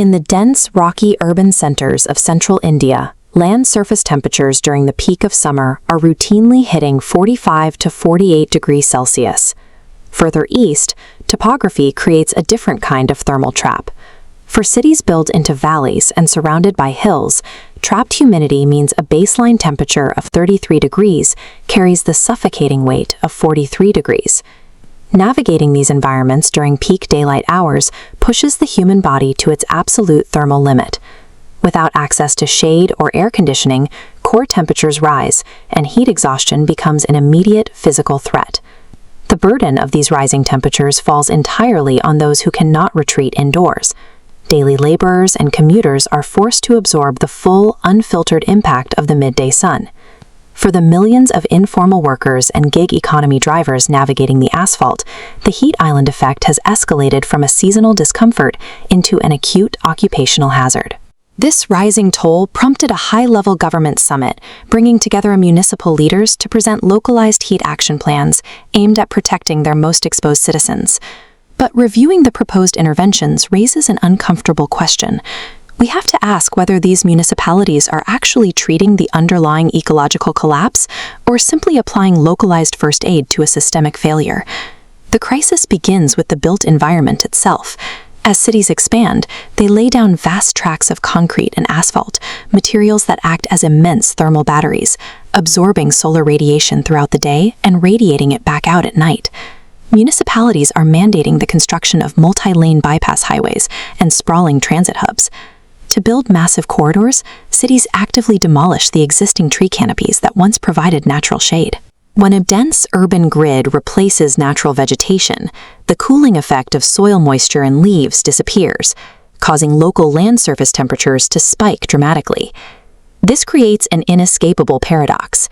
In the dense, rocky urban centers of central India, land surface temperatures during the peak of summer are routinely hitting 45 to 48 degrees Celsius. Further east, topography creates a different kind of thermal trap. For cities built into valleys and surrounded by hills, trapped humidity means a baseline temperature of 33 degrees carries the suffocating weight of 43 degrees. Navigating these environments during peak daylight hours pushes the human body to its absolute thermal limit. Without access to shade or air conditioning, core temperatures rise, and heat exhaustion becomes an immediate physical threat. The burden of these rising temperatures falls entirely on those who cannot retreat indoors. Daily laborers and commuters are forced to absorb the full, unfiltered impact of the midday sun. For the millions of informal workers and gig economy drivers navigating the asphalt, the heat island effect has escalated from a seasonal discomfort into an acute occupational hazard. This rising toll prompted a high-level government summit, bringing together municipal leaders to present localized heat action plans aimed at protecting their most exposed citizens. But reviewing the proposed interventions raises an uncomfortable question. We have to ask whether these municipalities are actually treating the underlying ecological collapse or simply applying localized first aid to a systemic failure. The crisis begins with the built environment itself. As cities expand, they lay down vast tracts of concrete and asphalt, materials that act as immense thermal batteries, absorbing solar radiation throughout the day and radiating it back out at night. Municipalities are mandating the construction of multi-lane bypass highways and sprawling transit hubs. To build massive corridors, cities actively demolish the existing tree canopies that once provided natural shade. When a dense urban grid replaces natural vegetation, the cooling effect of soil moisture and leaves disappears, causing local land surface temperatures to spike dramatically. This creates an inescapable paradox.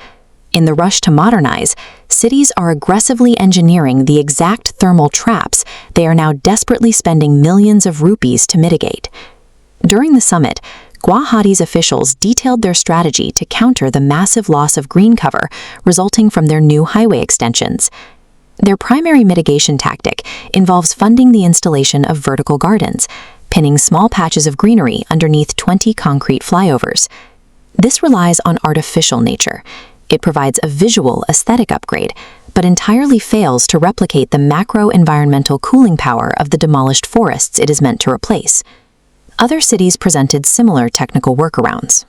In the rush to modernize, cities are aggressively engineering the exact thermal traps they are now desperately spending millions of rupees to mitigate. During the summit, Guwahati's officials detailed their strategy to counter the massive loss of green cover resulting from their new highway extensions. Their primary mitigation tactic involves funding the installation of vertical gardens, pinning small patches of greenery underneath 20 concrete flyovers. This relies on artificial nature. It provides a visual, aesthetic upgrade, but entirely fails to replicate the macro-environmental cooling power of the demolished forests it is meant to replace. Other cities presented similar technical workarounds.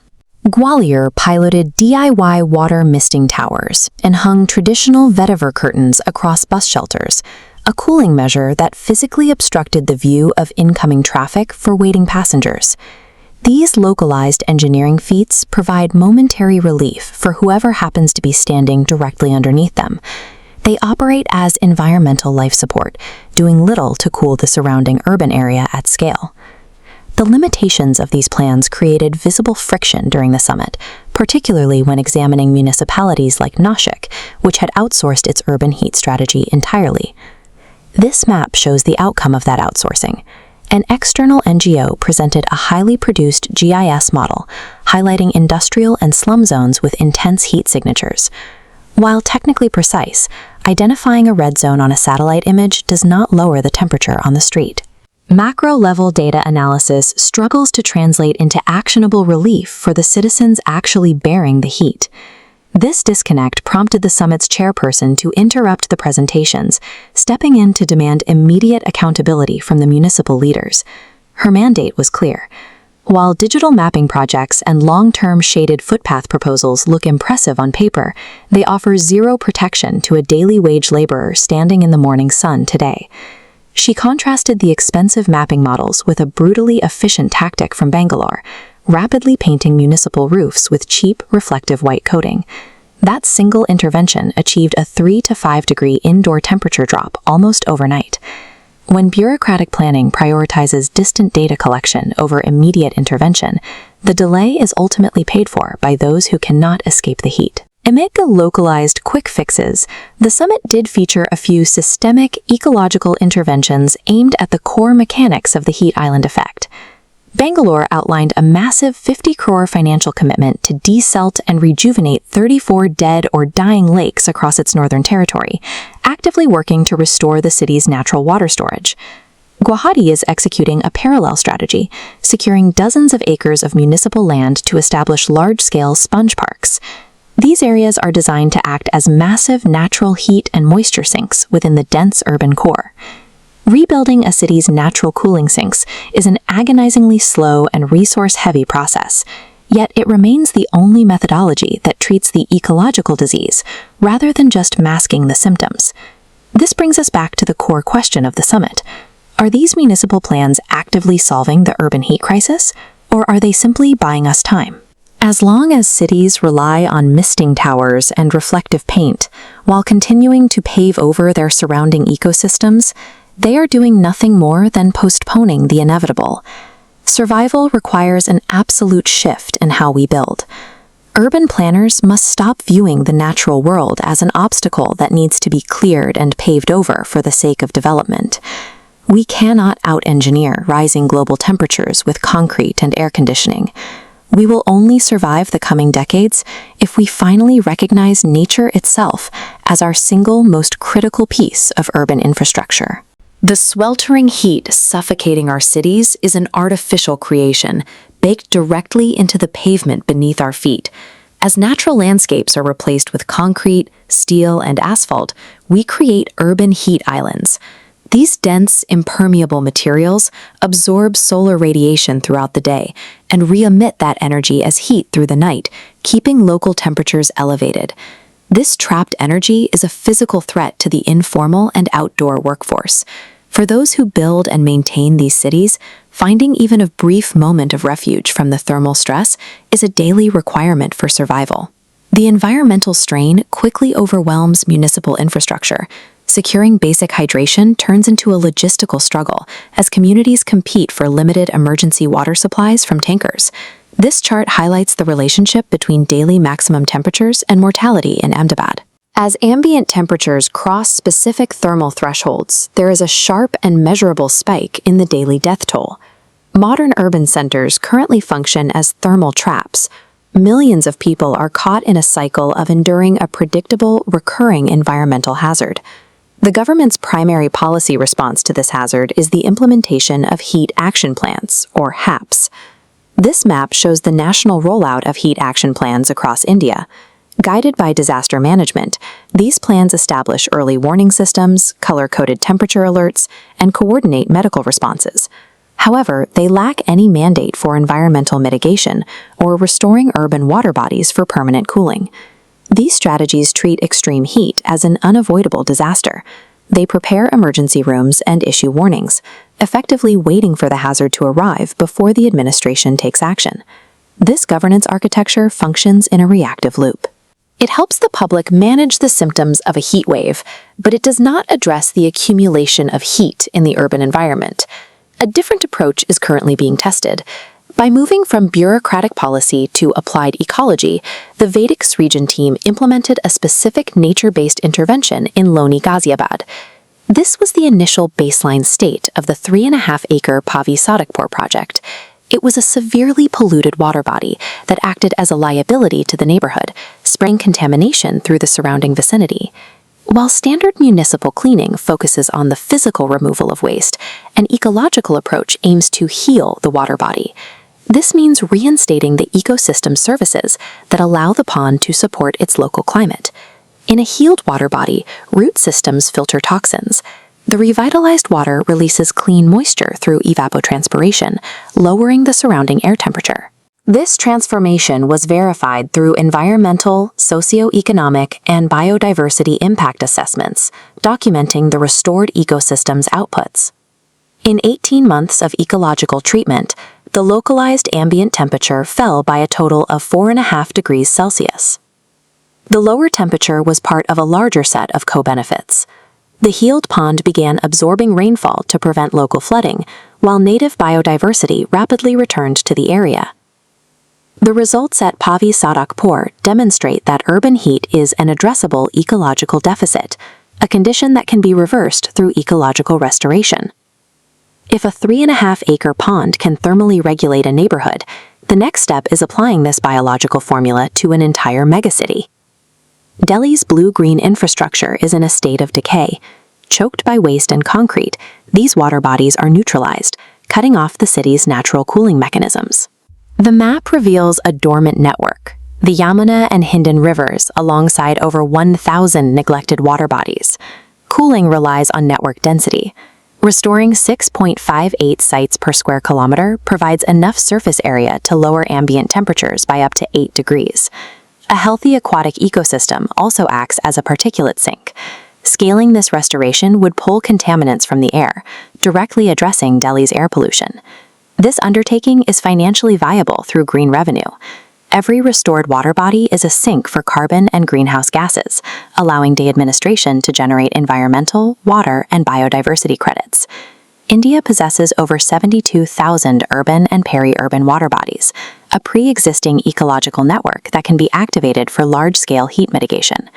Gwalior piloted DIY water misting towers and hung traditional vetiver curtains across bus shelters, a cooling measure that physically obstructed the view of incoming traffic for waiting passengers. These localized engineering feats provide momentary relief for whoever happens to be standing directly underneath them. They operate as environmental life support, doing little to cool the surrounding urban area at scale. The limitations of these plans created visible friction during the summit, particularly when examining municipalities like Nashik, which had outsourced its urban heat strategy entirely. This map shows the outcome of that outsourcing. An external NGO presented a highly produced GIS model, highlighting industrial and slum zones with intense heat signatures. While technically precise, identifying a red zone on a satellite image does not lower the temperature on the street. Macro-level data analysis struggles to translate into actionable relief for the citizens actually bearing the heat. This disconnect prompted the summit's chairperson to interrupt the presentations, stepping in to demand immediate accountability from the municipal leaders. Her mandate was clear. While digital mapping projects and long-term shaded footpath proposals look impressive on paper, they offer zero protection to a daily wage laborer standing in the morning sun today. She contrasted the expensive mapping models with a brutally efficient tactic from Bangalore, rapidly painting municipal roofs with cheap, reflective white coating. That single intervention achieved a 3 to 5 degree indoor temperature drop almost overnight. When bureaucratic planning prioritizes distant data collection over immediate intervention, the delay is ultimately paid for by those who cannot escape the heat. Amid the localized quick fixes, the summit did feature a few systemic ecological interventions aimed at the core mechanics of the heat island effect. Bangalore outlined a massive 50 crore financial commitment to desalt and rejuvenate 34 dead or dying lakes across its northern territory, actively working to restore the city's natural water storage. Guwahati is executing a parallel strategy, securing dozens of acres of municipal land to establish large-scale sponge parks. These areas are designed to act as massive natural heat and moisture sinks within the dense urban core. Rebuilding a city's natural cooling sinks is an agonizingly slow and resource-heavy process, yet it remains the only methodology that treats the ecological disease rather than just masking the symptoms. This brings us back to the core question of the summit. Are these municipal plans actively solving the urban heat crisis, or are they simply buying us time? As long as cities rely on misting towers and reflective paint, while continuing to pave over their surrounding ecosystems, they are doing nothing more than postponing the inevitable. Survival requires an absolute shift in how we build. Urban planners must stop viewing the natural world as an obstacle that needs to be cleared and paved over for the sake of development. We cannot out-engineer rising global temperatures with concrete and air conditioning. We will only survive the coming decades if we finally recognize nature itself as our single most critical piece of urban infrastructure. The sweltering heat suffocating our cities is an artificial creation, baked directly into the pavement beneath our feet. As natural landscapes are replaced with concrete, steel, and asphalt, we create urban heat islands. These dense, impermeable materials absorb solar radiation throughout the day and re-emit that energy as heat through the night, keeping local temperatures elevated. This trapped energy is a physical threat to the informal and outdoor workforce. For those who build and maintain these cities, finding even a brief moment of refuge from the thermal stress is a daily requirement for survival. The environmental strain quickly overwhelms municipal infrastructure. Securing basic hydration turns into a logistical struggle as communities compete for limited emergency water supplies from tankers. This chart highlights the relationship between daily maximum temperatures and mortality in Ahmedabad. As ambient temperatures cross specific thermal thresholds, there is a sharp and measurable spike in the daily death toll. Modern urban centers currently function as thermal traps. Millions of people are caught in a cycle of enduring a predictable, recurring environmental hazard. The government's primary policy response to this hazard is the implementation of heat action plans, or HAPs. This map shows the national rollout of heat action plans across India. Guided by disaster management, these plans establish early warning systems, color-coded temperature alerts, and coordinate medical responses. However, they lack any mandate for environmental mitigation or restoring urban water bodies for permanent cooling. These strategies treat extreme heat as an unavoidable disaster. They prepare emergency rooms and issue warnings, effectively waiting for the hazard to arrive before the administration takes action. This governance architecture functions in a reactive loop. It helps the public manage the symptoms of a heat wave, but it does not address the accumulation of heat in the urban environment. A different approach is currently being tested. By moving from bureaucratic policy to applied ecology, the Vaidic Srijan team implemented a specific nature-based intervention in Loni Ghaziabad. This was the initial baseline state of the 3.5-acre Pavi Sadakpur project. It was a severely polluted water body that acted as a liability to the neighborhood, spraying contamination through the surrounding vicinity. While standard municipal cleaning focuses on the physical removal of waste, an ecological approach aims to heal the water body. This means reinstating the ecosystem services that allow the pond to support its local climate. In a healed water body, root systems filter toxins. The revitalized water releases clean moisture through evapotranspiration, lowering the surrounding air temperature. This transformation was verified through environmental, socioeconomic, and biodiversity impact assessments, documenting the restored ecosystem's outputs. In 18 months of ecological treatment, the localized ambient temperature fell by a total of 4.5 degrees Celsius. The lower temperature was part of a larger set of co-benefits. The healed pond began absorbing rainfall to prevent local flooding, while native biodiversity rapidly returned to the area. The results at Pavi Sadakpur demonstrate that urban heat is an addressable ecological deficit, a condition that can be reversed through ecological restoration. If a 3.5-acre pond can thermally regulate a neighborhood, the next step is applying this biological formula to an entire megacity. Delhi's blue-green infrastructure is in a state of decay. Choked by waste and concrete, these water bodies are neutralized, cutting off the city's natural cooling mechanisms. The map reveals a dormant network, the Yamuna and Hindon rivers alongside over 1,000 neglected water bodies. Cooling relies on network density. Restoring 6.58 sites per square kilometer provides enough surface area to lower ambient temperatures by up to 8 degrees. A healthy aquatic ecosystem also acts as a particulate sink. Scaling this restoration would pull contaminants from the air, directly addressing Delhi's air pollution. This undertaking is financially viable through green revenue. Every restored water body is a sink for carbon and greenhouse gases, allowing the administration to generate environmental, water, and biodiversity credits. India possesses over 72,000 urban and peri-urban water bodies, a pre-existing ecological network that can be activated for large-scale heat mitigation.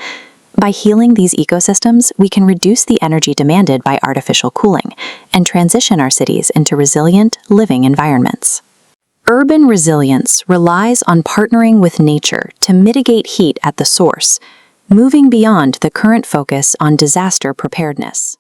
By healing these ecosystems, we can reduce the energy demanded by artificial cooling and transition our cities into resilient, living environments. Urban resilience relies on partnering with nature to mitigate heat at the source, moving beyond the current focus on disaster preparedness.